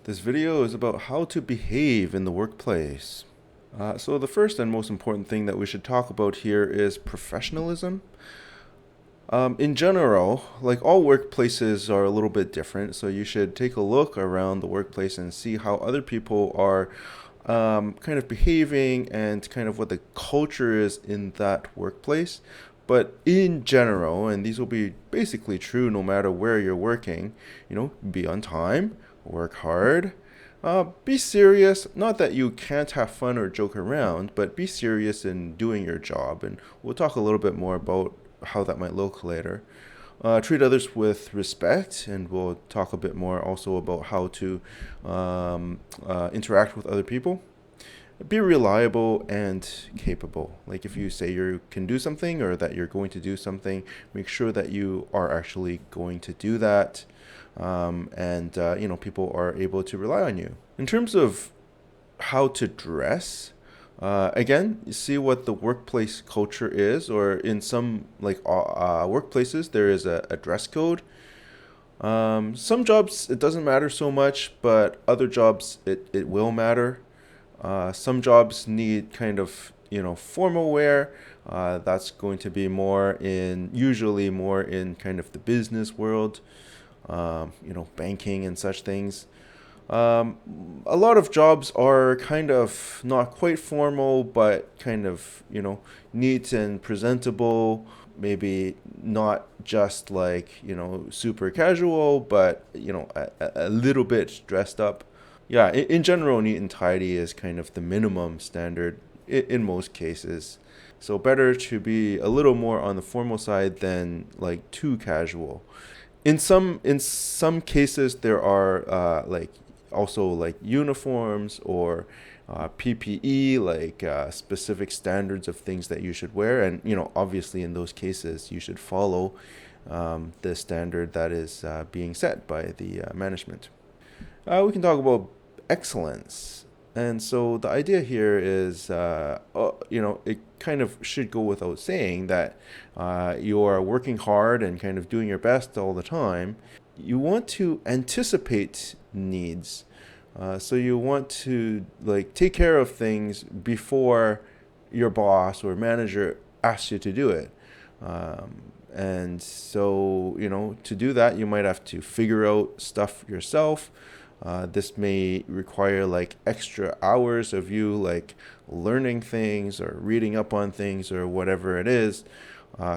This video is about how to behave in the workplace. So the first and most important thing that we should talk about here is professionalism. In general, like all workplaces are a little bit different, so you should take a look around the workplace and see how other people are kind of behaving and kind of what the culture is in that workplace. But in general, and these will be basically true no matter where you're working, be on time, work hard, be serious. Not that you can't have fun or joke around, but be serious in doing your job. And we'll talk a little bit more about how that might look later. Treat others with respect, and we'll talk a bit more also about how to interact with other people. Be reliable and capable. Like if you say you can do something or that you're going to do something, make sure that you are actually going to do that, and people are able to rely on you. In terms of how to dress, again, you see what the workplace culture is, or in some workplaces there is a dress code. Some jobs it doesn't matter so much, but other jobs it will matter. Some jobs need kind of formal wear. That's going to be usually more in kind of the business world, banking and such things. A lot of jobs are kind of not quite formal, but kind of neat and presentable. Maybe not just super casual, but a little bit dressed up. Yeah, in general, neat and tidy is kind of the minimum standard in most cases. So better to be a little more on the formal side than like too casual. In some cases, there are also like uniforms or PPE, specific standards of things that you should wear, and obviously in those cases you should follow the standard that is being set by the management. We can talk about excellence. And so the idea here is, it kind of should go without saying that you are working hard and kind of doing your best all the time. You want to anticipate needs. So you want to take care of things before your boss or manager asks you to do it. And so, to do that, you might have to figure out stuff yourself. This may require extra hours of you learning things or reading up on things or whatever it is,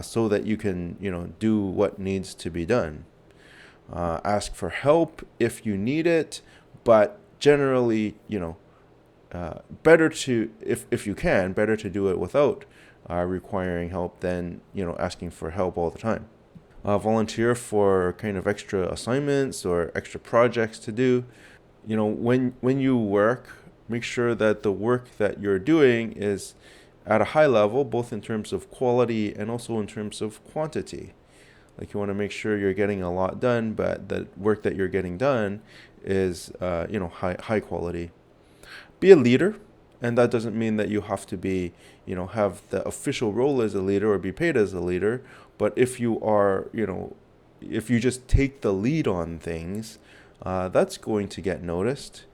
so that you can do what needs to be done. Ask for help if you need it, but generally better to, if you can, better to do it without requiring help than asking for help all the time. Volunteer for kind of extra assignments or extra projects to do. When you work, make sure that the work that you're doing is at a high level, both in terms of quality and also in terms of quantity. You want to make sure you're getting a lot done, but the work that you're getting done is high quality. Be a leader, and that doesn't mean that you have to be have the official role as a leader or be paid as a leader. But if you are, if you just take the lead on things, that's going to get noticed.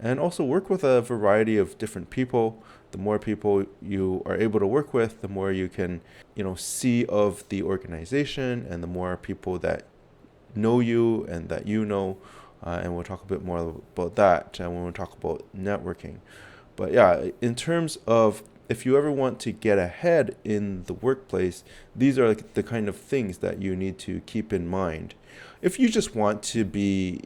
And also work with a variety of different people. The more people you are able to work with, the more you can, see of the organization, and the more people that know you and that and we'll talk a bit more about that when we talk about networking. But yeah, in terms of if you ever want to get ahead in the workplace, these are the kind of things that you need to keep in mind. If you just want to be,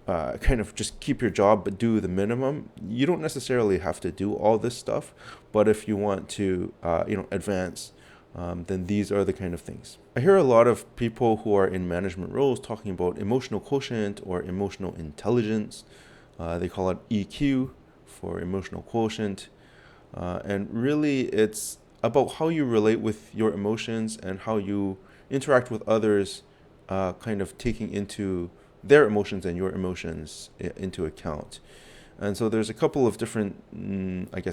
kind of just keep your job but do the minimum, you don't necessarily have to do all this stuff. But if you want to, advance, then these are the kind of things. I hear a lot of people who are in management roles talking about emotional quotient or emotional intelligence. They call it EQ for emotional quotient. And really, it's about how you relate with your emotions and how you interact with others, kind of taking into their emotions and your emotions into account. And so there's a couple of different,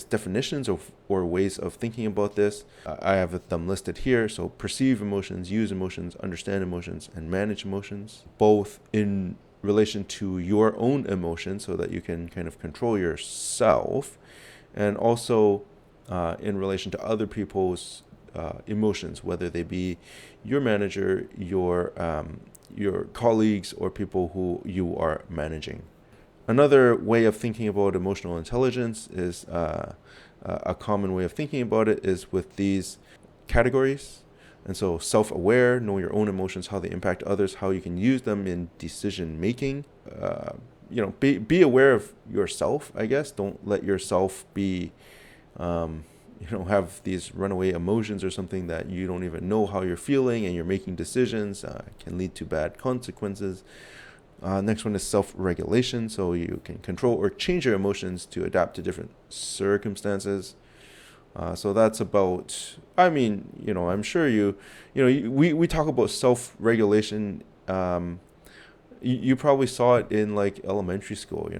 definitions or ways of thinking about this. I have them listed here. So perceive emotions, use emotions, understand emotions, and manage emotions, both in relation to your own emotions so that you can kind of control yourself, and also in relation to other people's emotions, whether they be your manager, your colleagues, or people who you are managing. Another way of thinking about emotional intelligence is a common way of thinking about it is with these categories. And so self-aware, know your own emotions, how they impact others, how you can use them in decision making. Be aware of yourself, I guess. Don't let yourself be have these runaway emotions or something that you don't even know how you're feeling and you're making decisions. Can lead to bad consequences. Next one is self-regulation, so you can control or change your emotions to adapt to different circumstances. So that's about, I'm sure we talk about self-regulation. You probably saw it in like elementary school,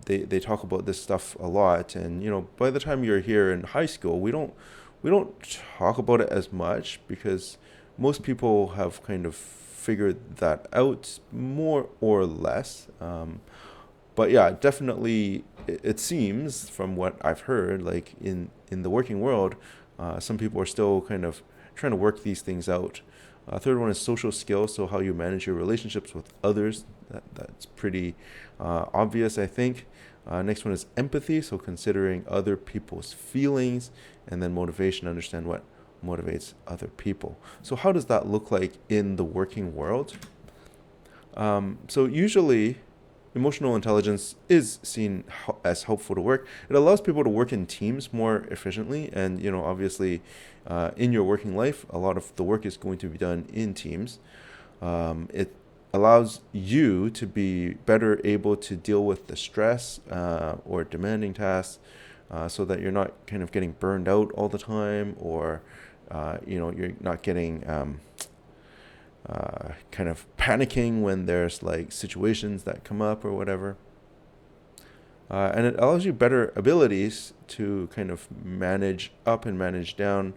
they talk about this stuff a lot. And, by the time you're here in high school, we don't talk about it as much because most people have kind of figured that out more or less. But yeah, definitely, it seems from what I've heard, like in the working world, some people are still kind of trying to work these things out. Third one is social skills, so how you manage your relationships with others. That's pretty obvious, I think. Next one is empathy, so considering other people's feelings, and then motivation, understand what motivates other people. So how does that look like in the working world? So usually emotional intelligence is seen as helpful to work. It allows people to work in teams more efficiently. And, obviously, in your working life, a lot of the work is going to be done in teams. It allows you to be better able to deal with the stress or demanding tasks so that you're not kind of getting burned out all the time, or, you're not getting kind of panicking when there's like situations that come up or whatever. And it allows you better abilities to kind of manage up and manage down,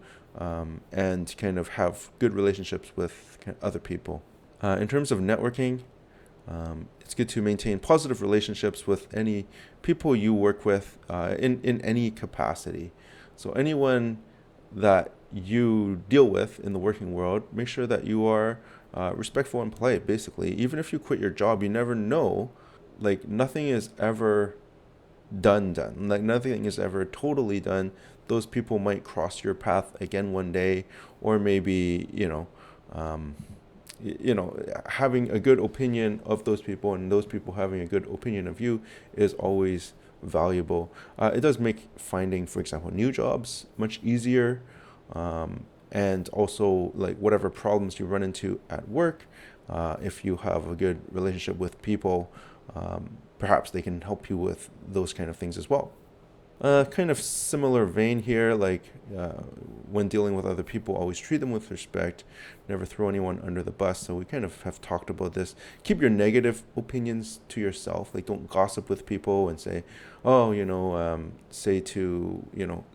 and kind of have good relationships with other people. In terms of networking, it's good to maintain positive relationships with any people you work with in any capacity. So anyone that you deal with in the working world, make sure that you are respectful and polite, basically. Even if you quit your job, you never know. Like, nothing is ever done. Like, nothing is ever totally done. Those people might cross your path again one day, or maybe, having a good opinion of those people and those people having a good opinion of you is always valuable. It does make finding, for example, new jobs much easier. And also, like, whatever problems you run into at work, if you have a good relationship with people, perhaps they can help you with those kind of things as well. Kind of similar vein here, like when dealing with other people, always treat them with respect, never throw anyone under the bus. So we kind of have talked about this. Keep your negative opinions to yourself. Like, don't gossip with people and say, oh, say to,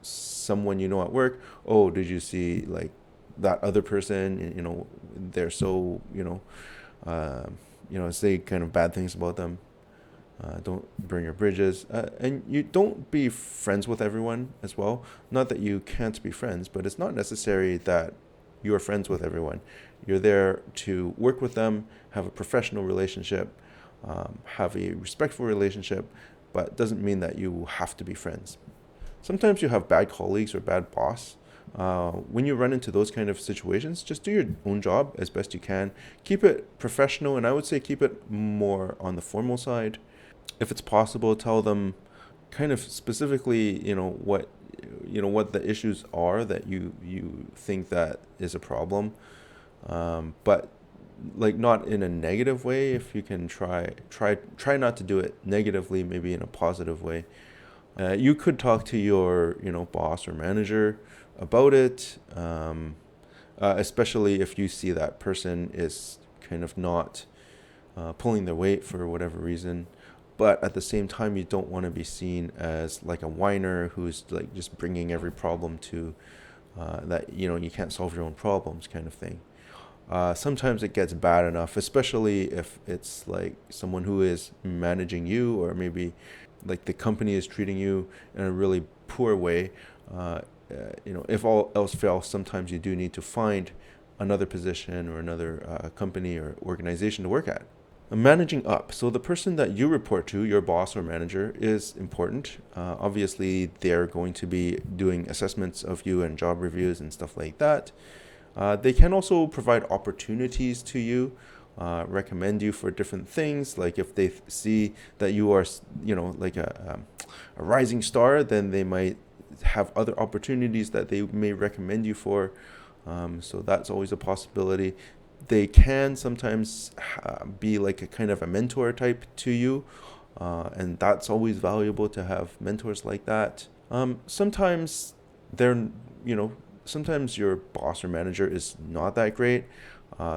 someone at work, oh, did you see like that other person? They're so, say kind of bad things about them. Don't burn your bridges. And you don't be friends with everyone as well. Not that you can't be friends, but it's not necessary that you're friends with everyone. You're there to work with them, have a professional relationship, have a respectful relationship, but it doesn't mean that you have to be friends. Sometimes you have bad colleagues or bad boss. When you run into those kind of situations, just do your own job as best you can. Keep it professional, and I would say keep it more on the formal side. If it's possible, tell them kind of specifically, what the issues are that you think that is a problem, but like not in a negative way. If you can try not to do it negatively, maybe in a positive way. You could talk to your boss or manager about it, especially if you see that person is kind of not pulling their weight for whatever reason. But at the same time, you don't want to be seen as like a whiner who's like just bringing every problem to that you can't solve your own problems kind of thing. sometimes it gets bad enough, especially if it's like someone who is managing you, or maybe like the company is treating you in a really poor way. If all else fails, sometimes you do need to find another position or another company or organization to work at. Managing up. So the person that you report to, your boss or manager, is important. Obviously, they're going to be doing assessments of you and job reviews and stuff like that. They can also provide opportunities to you, recommend you for different things. Like if they see that you are, like a rising star, then they might have other opportunities that they may recommend you for. So that's always a possibility. They can sometimes be like a kind of a mentor type to you, and that's always valuable to have mentors like that. Sometimes they're, you know, sometimes your boss or manager is not that great.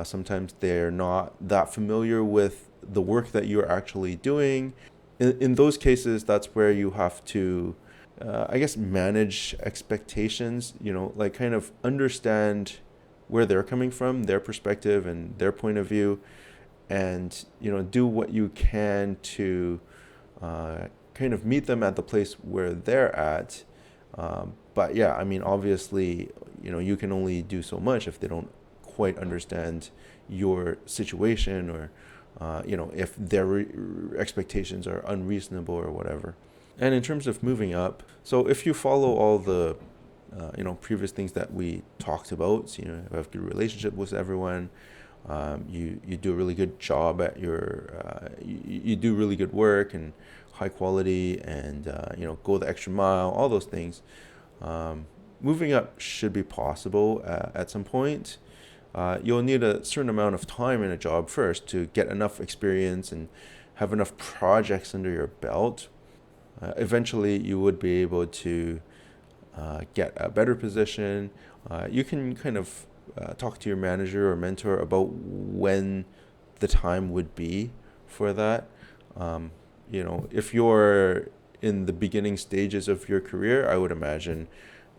Sometimes they're not that familiar with the work that you're actually doing. In those cases, that's where you have to, I guess, manage expectations, like kind of understand where they're coming from, their perspective and their point of view, and, do what you can to kind of meet them at the place where they're at. But yeah, I mean, obviously, you can only do so much if they don't quite understand your situation, or, if their expectations are unreasonable or whatever. And in terms of moving up, so if you follow all the, previous things that we talked about, so, you have a good relationship with everyone, you do a really good job at you do really good work and high quality, and go the extra mile, all those things. Moving up should be possible at some point. You'll need a certain amount of time in a job first to get enough experience and have enough projects under your belt. Eventually, you would be able to get a better position. You can kind of talk to your manager or mentor about when the time would be for that. If you're in the beginning stages of your career, I would imagine,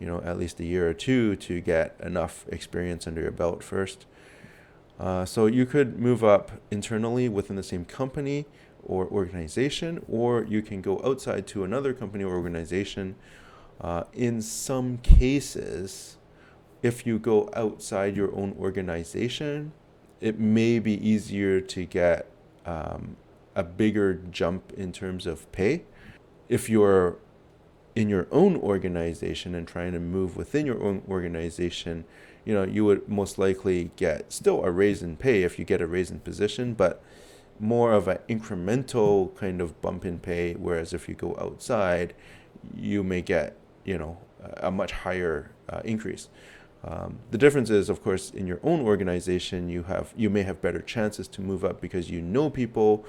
at least a year or two to get enough experience under your belt first. So you could move up internally within the same company or organization, or you can go outside to another company or organization. In some cases, if you go outside your own organization, it may be easier to get a bigger jump in terms of pay. If you're in your own organization and trying to move within your own organization, you would most likely get still a raise in pay if you get a raise in position, but more of an incremental kind of bump in pay. Whereas if you go outside, you may get, a much higher increase. The difference is, of course, in your own organization, you may have better chances to move up because people.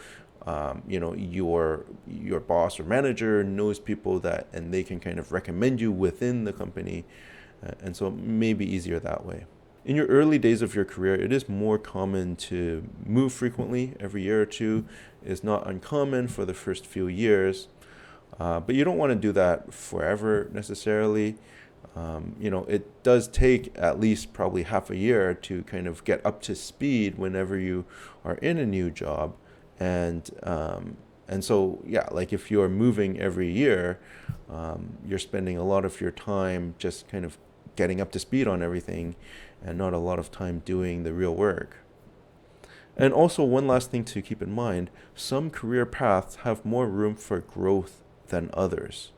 Your boss or manager knows people and they can kind of recommend you within the company, and so it may be easier that way. In your early days of your career, it is more common to move frequently. Every year or two is not uncommon for the first few years, but you don't want to do that forever necessarily. It does take at least probably half a year to kind of get up to speed whenever you are in a new job. And so, yeah, like if you're moving every year, you're spending a lot of your time just kind of getting up to speed on everything and not a lot of time doing the real work. And also, one last thing to keep in mind, some career paths have more room for growth than others.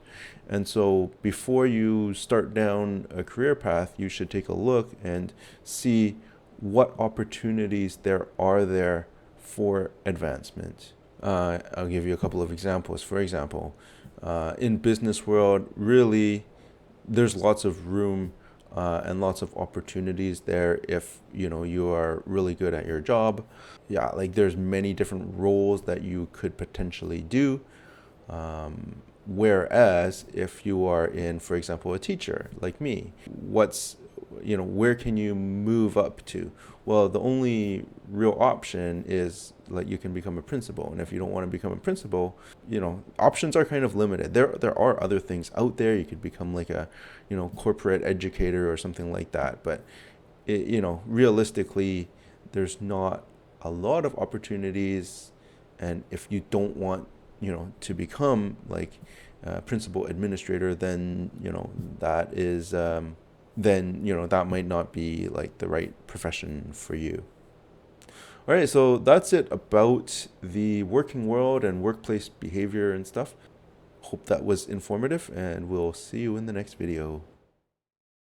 And so before you start down a career path, you should take a look and see what opportunities there are there for advancement. I'll give you a couple of examples. For example, in business world, really, there's lots of room and lots of opportunities there if you are really good at your job. Yeah, like there's many different roles that you could potentially do. Whereas if you are in, for example, a teacher like me, where can you move up to? Well, the only real option is like you can become a principal. And if you don't want to become a principal, options are kind of limited. There are other things out there. You could become like a, corporate educator or something like that. But, realistically, there's not a lot of opportunities, and if you don't want, to become like a principal administrator, then that is then that might not be like the right profession for you. All right, so that's it about the working world and workplace behavior and stuff. Hope that was informative, and we'll see you in the next video.